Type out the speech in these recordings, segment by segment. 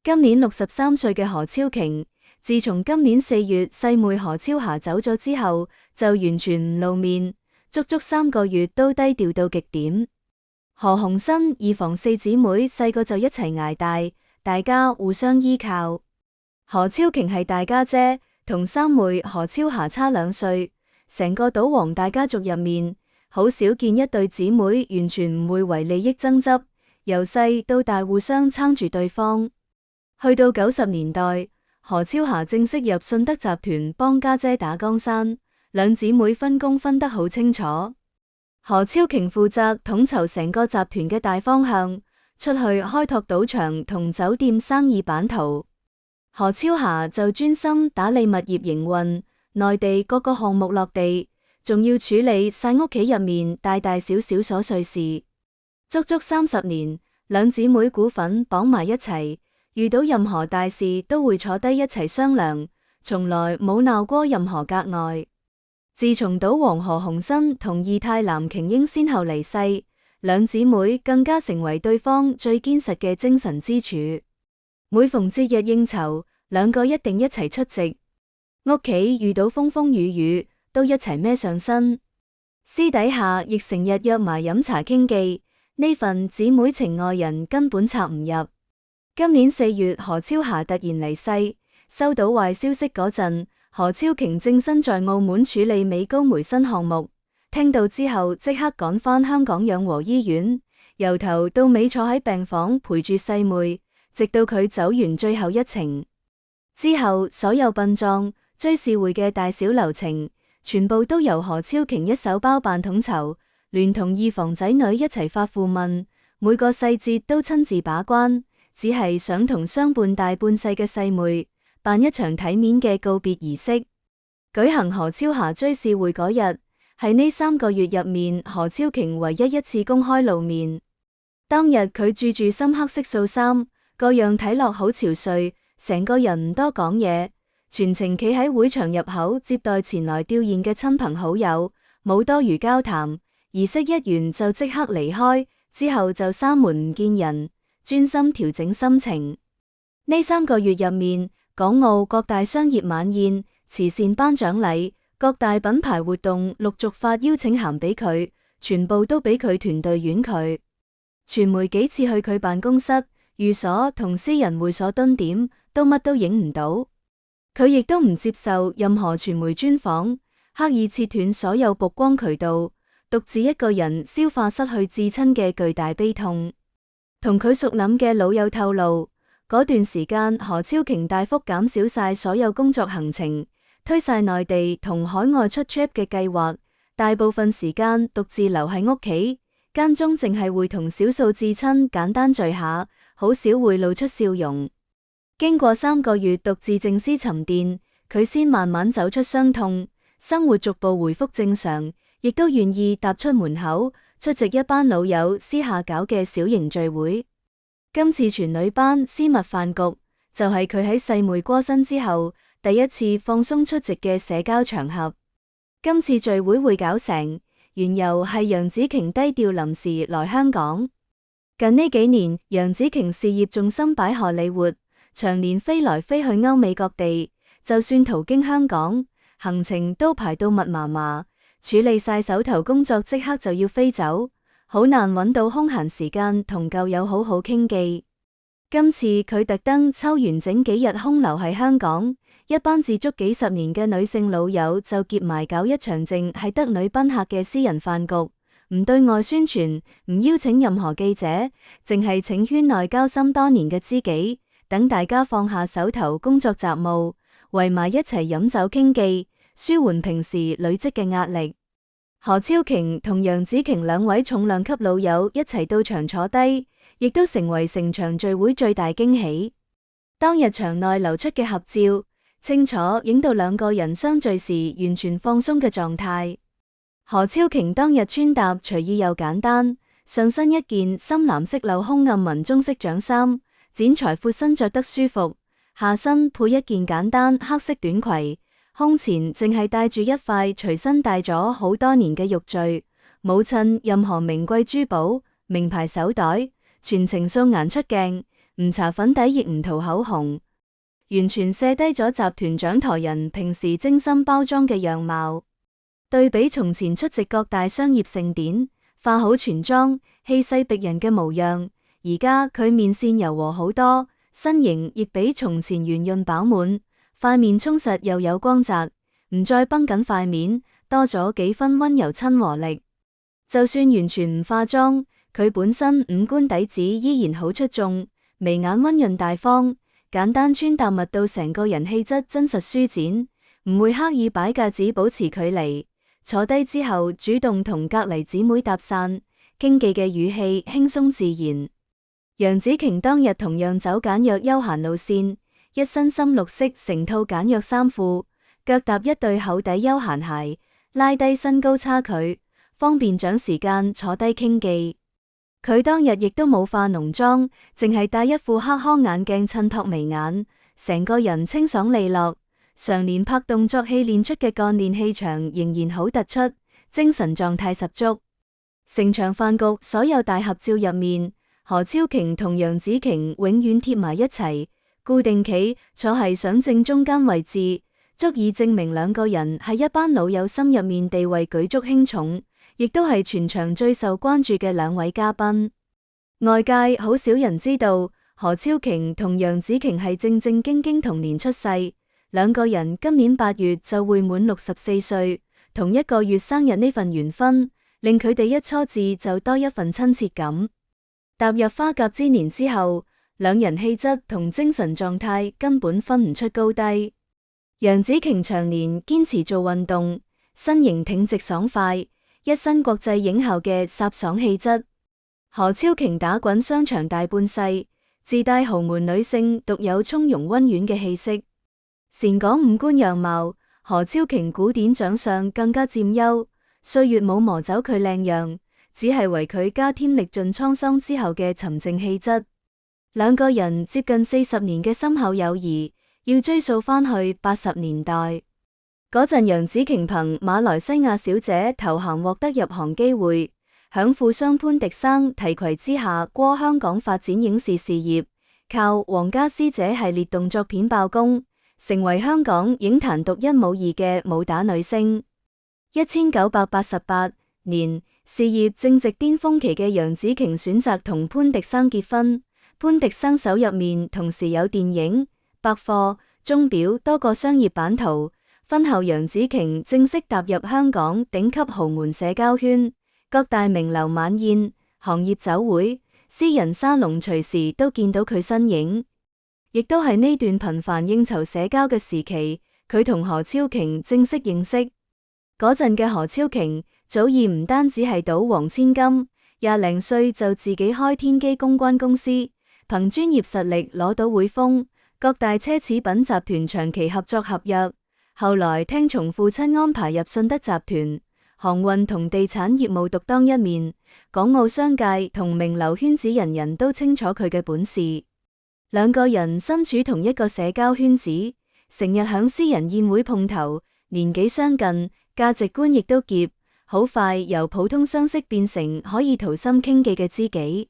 今年63歲嘅何超瓊，自從今年4月細妹何超霞走咗之後，就完全唔露面，足足3個月都低調到極點。何鴻燊、二房四姊妹細個就一齊捱大，大家互相依靠。何超瓊係大家姐，同三妹何超霞差2歲，成個賭王大家族入面，好少見一對姊妹完全唔會為利益爭執，由細到大互相撐住對方。去到90年代，何超霞正式入信德集團幫家姐打江山，兩姊妹分工分得好清楚。何超瓊負責統籌成個集團嘅大方向，出去開拓賭場同酒店生意版圖。何超霞就專心打理物業營運，內地各個項目落地，仲要處理晒屋企入面大大小小瑣碎事。足足30年，兩姊妹股份綁埋一齊，遇到任何大事都會坐低一齊商量，從來冇鬧過任何格外。自從賭王何鴻燊同二太藍瓊英先後離世，兩姊妹更加成為對方最堅實嘅精神支柱。每逢節日應酬，兩個一定一齊出席。屋企遇到風風雨雨，都一齊孭上身。私底下亦成日約埋飲茶傾偈，呢份姊妹情愛人根本插唔入。今年4月，何超霞突然離世，收到壞消息嗰陣，何超瓊正身在澳門處理美高梅新項目，聽到之後即刻趕返香港養和醫院，由頭到尾坐喺病房陪住細妹，直到佢走完最後一程。之後所有殯葬、追思會嘅大小流程，全部都由何超瓊一手包辦統籌，聯同二房仔女一齊發訃問，每個細節都親自把關。只係想同相伴大半世嘅細妹辦一場體面嘅告別儀式。舉行何超霞追思會嗰日，係呢3個月入面何超瓊唯一一次公開露面。當日佢住深黑色素衫，個樣睇落好憔悴，成個人唔多講嘢，全程企喺會場入口接待前來弔唁嘅親朋好友，冇多餘交談。儀式一完就即刻離開，之後就閂門唔見人，專心調整心情。呢3個月入面，港澳各大商業晚宴、慈善頒獎禮、各大品牌活動陸續發邀請函俾佢，全部都俾佢團隊婉拒。傳媒幾次去佢辦公室、寓所同私人會所蹲點，都乜都影唔到。佢亦都唔接受任何傳媒專訪，刻意切斷所有曝光渠道，獨自一個人消化失去至親嘅巨大悲痛。同佢熟稔嘅老友透露，嗰段時間何超瓊大幅減少晒所有工作行程，推晒內地同海外出 trip 嘅計劃，大部分時間獨自留喺屋企，間中淨係會同少數至親簡單聚下，好少會露出笑容。經過3個月獨自靜思沉澱，佢先慢慢走出傷痛，生活逐步回復正常，亦都願意踏出門口，出席一班老友私下搞嘅小型聚會。今次全女班私密飯局，就係佢喺細妹過身之後第一次放鬆出席嘅社交場合。今次聚會搞成，緣由係楊紫瓊低調臨時來香港。近呢幾年，楊紫瓊事業重心擺荷里活，長年飛來飛去歐美各地，就算途經香港，行程都排到密麻麻。處理晒手頭工作即刻就要飛走，好難揾到空閒時間同舊友好好傾偈。今次佢特登抽完整幾日空留喺香港，一班自足幾十年嘅女性老友就結埋搞一場淨係得女賓客嘅私人飯局，唔對外宣傳，唔邀請任何記者，淨係請圈內交心多年嘅知己，等大家放下手頭工作雜務，圍埋一齊飲酒傾偈，舒緩平時累積嘅壓力。何超瓊同楊紫瓊兩位重量級老友一齊到場坐低，亦都成為成場聚會最大驚喜。當日場內流出嘅合照，清楚影到兩個人相聚時完全放鬆嘅狀態。何超瓊當日穿搭隨意又簡單，上身一件深藍色鏤空暗紋中式長衫，剪裁闊身着得舒服，下身配一件簡單黑色短裙，胸前淨係戴住一塊隨身帶咗好多年嘅玉墜，冇襯任何名貴珠寶、名牌手袋，全程素顏出鏡，唔搽粉底亦唔塗口紅，完全卸低咗集團掌舵人平時精心包裝嘅樣貌。對比從前出席各大商業盛典，化好全妝、氣勢逼人嘅模樣，而家佢面線柔和好多，身形亦比從前圓潤飽滿，塊面充實又有光澤，唔再繃緊塊面，多咗幾分溫柔親和力。就算完全唔化妝，佢本身五官底子依然好出眾，眉眼溫潤大方，簡單穿搭密到成個人氣質真實舒展，唔會刻意擺架子保持距離。坐低之後主動同隔籬姊妹搭訕，傾偈嘅語氣輕鬆自然。楊紫瓊當日同樣走簡約休閒路線，一身深綠色成套簡約衫褲，腳踏一對厚底休閒鞋，拉低身高差距，方便長時間坐低傾偈。佢當日亦都冇化濃妝，淨係戴一副黑框眼鏡襯托眉眼，成個人清爽利落。常年拍動作戲練出嘅幹練氣場仍然好突出，精神狀態十足。成場飯局所有大合照入面，何超瓊同楊紫瓊永遠貼埋一齊，固定企坐係上正中間位置，足以證明兩個人係一班老友心入面地位舉足輕重，亦都係全場最受關注嘅兩位嘉賓。外界好少人知道何超瓊同楊紫瓊係正正經經同年出世。兩個人今年8月就會滿64歲，同一個月生日呢份緣分，令佢哋一初至就多一份親切感。踏入花甲之年之後，兩人氣質同精神狀態根本分唔出高低。楊紫瓊長年堅持做運動，身形挺直爽快，一身國際影后嘅颯爽氣質。何超瓊打滾商場大半世，自帶豪門女性獨有從容溫婉嘅氣息。擅講五官樣貌，何超瓊古典長相更加佔優，歲月冇磨走佢靚樣，只係為佢加添歷盡滄桑之後嘅沉靜氣質。兩個人接近40年嘅深厚友誼，要追溯翻去80年代。嗰陣楊紫瓊憑馬來西亞小姐頭銜獲得入行機會，響富商潘迪生提攜之下過香港發展影視事業，靠皇家師姐系列動作片爆功，成為香港影壇獨一無二嘅武打女星。1988年，事業正值巔峰期嘅楊紫瓊選擇同潘迪生結婚。潘迪生手入面同時有電影、百貨、鐘錶多個商業版圖。婚後楊紫瓊正式踏入香港頂級豪門社交圈，各大名流晚宴、行業酒會、私人沙龍隨時都見到佢身影。亦都係呢段頻繁應酬社交嘅時期，佢同何超瓊正式認識。嗰陣嘅何超瓊早已唔單止係賭王千金，20零歲就自己開天機公關公司，憑專業實力攞到匯豐、各大奢侈品集團長期合作合約。後來聽從父親安排入信德集團，航運同地產業務獨當一面。港澳商界同名流圈子人人都清楚佢嘅本事。兩個人身處同一個社交圈子，成日響私人宴會碰頭，年紀相近，價值觀亦都夾，好快由普通相識變成可以掏心傾偈嘅知己。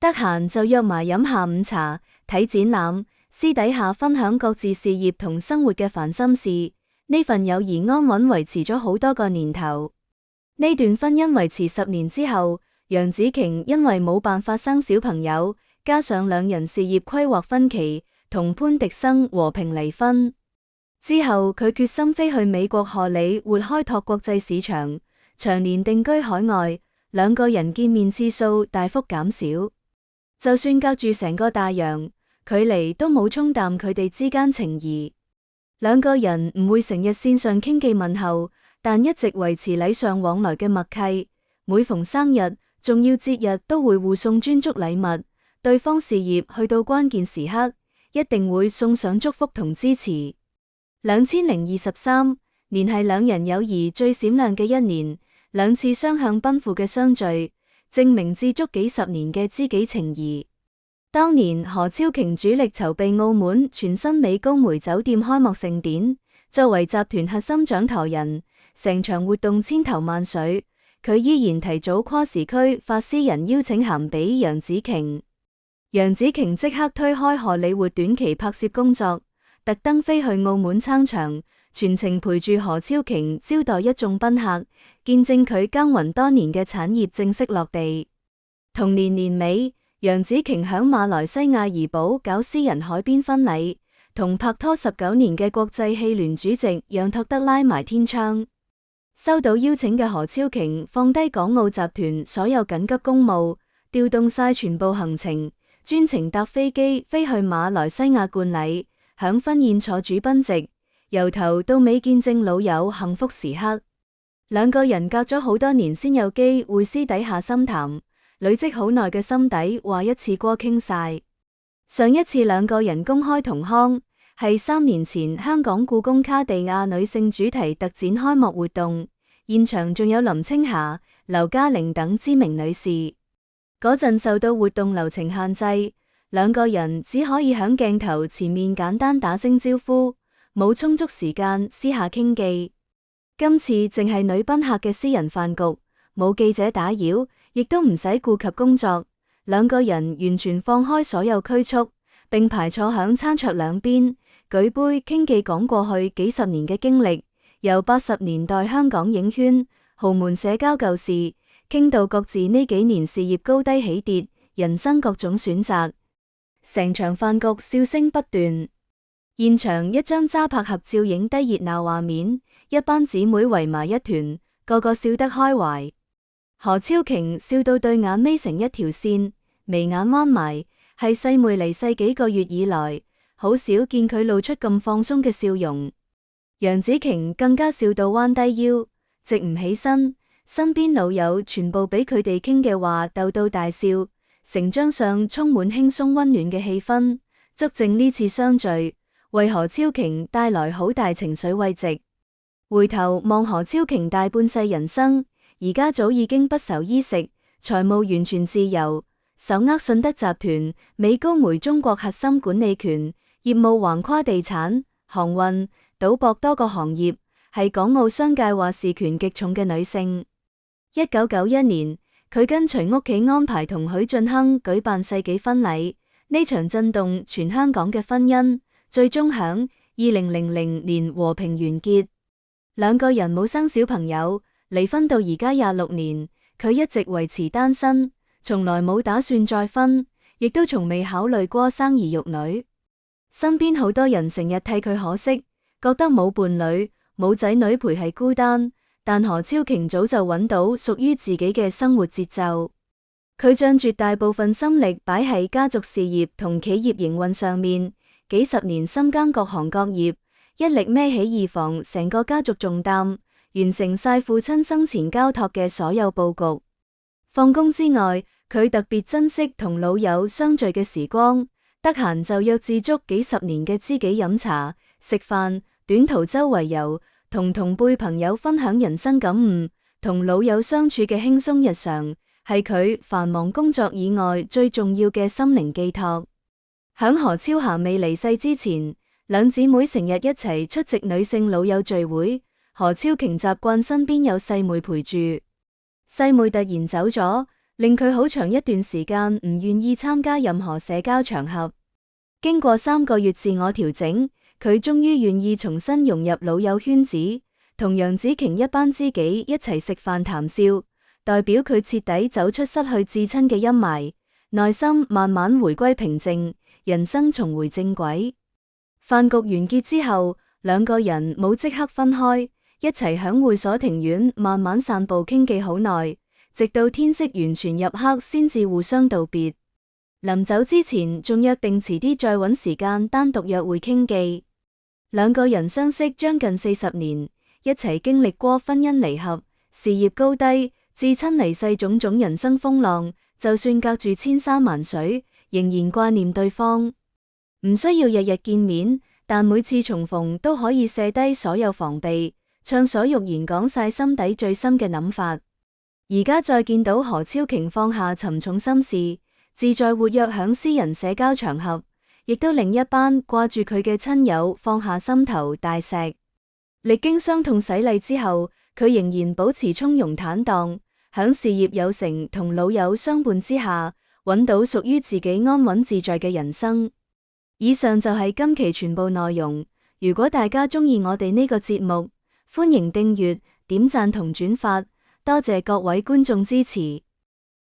得閒就約埋飲下午茶、睇展覽，私底下分享各自事業同生活嘅煩心事。呢份友誼安穩維持咗好多個年頭。呢段婚姻維持10年之後，楊紫瓊因為冇辦法生小朋友，加上兩人事業規劃分歧，同潘迪生和平離婚。之後佢決心飛去美國荷里活開拓國際市場，長年定居海外，兩個人見面次數大幅減少。就算隔住成個大洋，距離都冇沖淡佢哋之間情誼。兩個人唔會成日線上傾偈問候，但一直維持禮尚往來嘅默契。每逢生日、重要節日都會互送專屬禮物。對方事業去到關鍵時刻，一定會送上祝福同支持。2023年係兩人友誼最閃亮嘅一年，兩次雙向奔赴嘅相聚，證明至足幾十年嘅知己情誼。當年何超瓊主力籌備澳門全新美高梅酒店開幕盛典，作為集團核心掌舵人，成場活動千頭萬緒，佢依然提早跨時區發私人邀請函俾楊紫瓊。楊紫瓊即刻推開荷里活短期拍攝工作，特登飛去澳門撐場，全程陪住何超瓊招待一眾賓客，見證佢耕耘多年嘅產業正式落地。同年年尾，楊紫瓊響馬來西亞怡保搞私人海邊婚禮，同拍拖19年嘅國際汽聯主席楊托德拉埋天窗。收到邀請嘅何超瓊放低港澳集團所有緊急公務，調動晒全部行程，專程搭飛機飛去馬來西亞觀禮，響婚宴坐主賓席，由頭到尾見證老友幸福時刻。兩個人隔咗好多年先有機會私底下深談，累積好耐嘅心底話一次過傾晒。上一次兩個人公開同腔係3年前香港故宮卡地亞女性主題特展開幕活動，現場仲有林青霞、劉嘉玲等知名女士。嗰陣受到活動流程限制，兩個人只可以響鏡頭前面簡單打聲招呼，冇充足時間私下傾偈。今次淨係女賓客嘅私人飯局，冇記者打擾，亦都唔使顧及工作，兩個人完全放開所有拘束，並排坐響餐桌兩邊，舉杯傾偈講過去幾十年嘅經歷，由80年代香港影圈、豪門社交舊事，傾到各自呢幾年事業高低起跌，人生各種選擇。成場飯局笑聲不斷，現場一張揸拍合照影低熱鬧畫面，一班姊妹圍埋一團，個個笑得開懷。何超瓊笑到對眼眯成一條線，眉眼彎埋，係細妹離世幾個月以來，好少見佢露出咁放鬆嘅笑容。楊紫瓊更加笑到彎低腰，直唔起身，身邊老友全部俾佢哋傾嘅話逗到大笑，成張相充滿輕鬆溫暖嘅氣氛，足證呢次相聚為何超瓊帶來好大情緒慰藉。回頭望何超瓊大半世人生，而家早已經不愁衣食，財務完全自由，手握信德集團、美高梅中國核心管理權，業務橫跨地產、航運、賭博多個行業，係港澳商界話事權極重嘅女性。1991年，佢跟隨屋企安排同許晉亨舉辦世紀婚禮，呢場震動全香港嘅婚姻，最終響2000年和平完結。兩個人冇生小朋友，離婚到而家26年，佢一直維持單身，從來冇打算再婚，亦都從未考慮過生兒育女。身邊好多人成日替佢可惜，覺得冇伴侶、冇仔女陪係孤單，但何超瓊早就揾到屬於自己嘅生活節奏。佢將絕大部分心力擺喺家族事業同企業營運上面，幾十年深耕各行各業，一力孭起預防成個家族重擔，完成晒父親生前交託嘅所有佈局。放工之外，佢特別珍惜同老友相聚嘅時光，得閒就約自足幾十年嘅知己飲茶、食飯，短途周圍遊，同同輩朋友分享人生感悟，同老友相處嘅輕鬆日常，係佢繁忙工作以外最重要嘅心靈寄託。響何超霞未離世之前，兩姊妹成日一齊出席女性老友聚會，何超瓊習慣身邊有細妹陪住。細妹突然走咗，令佢好長一段時間唔願意參加任何社交場合。經過3個月自我調整，佢終於願意重新融入老友圈子，同楊紫瓊一班知己一齊食飯談笑，代表佢徹底走出失去至親嘅陰霾，內心慢慢回歸平靜，人生重回正軌。飯局完結之後，兩個人冇即刻分開，一齊響會所庭院慢慢散步傾偈好耐，直到天色完全入黑先至互相道別。臨走之前仲約定遲啲再搵時間單獨約會傾偈。兩個人相識將近40年，一齊經歷過婚姻離合、事業高低、至親離世種種人生風浪，就算隔住千山萬水，仍然掛念對方。唔需要日日見面，但每次重逢都可以卸低所有防備，暢所欲言講晒心底最深嘅諗法。而家再見到何超瓊放下沉重心事，自在活躍響私人社交場合，亦都令一班掛住佢嘅親友放下心頭大石。歷經傷痛洗禮之後，佢仍然保持從容坦蕩，響事業有成同老友相伴之下，揾到屬於自己安穩自在嘅人生。以上就係今期全部內容。如果大家鍾意我哋呢個節目，歡迎訂閱、點讚同轉發，多謝各位觀眾支持。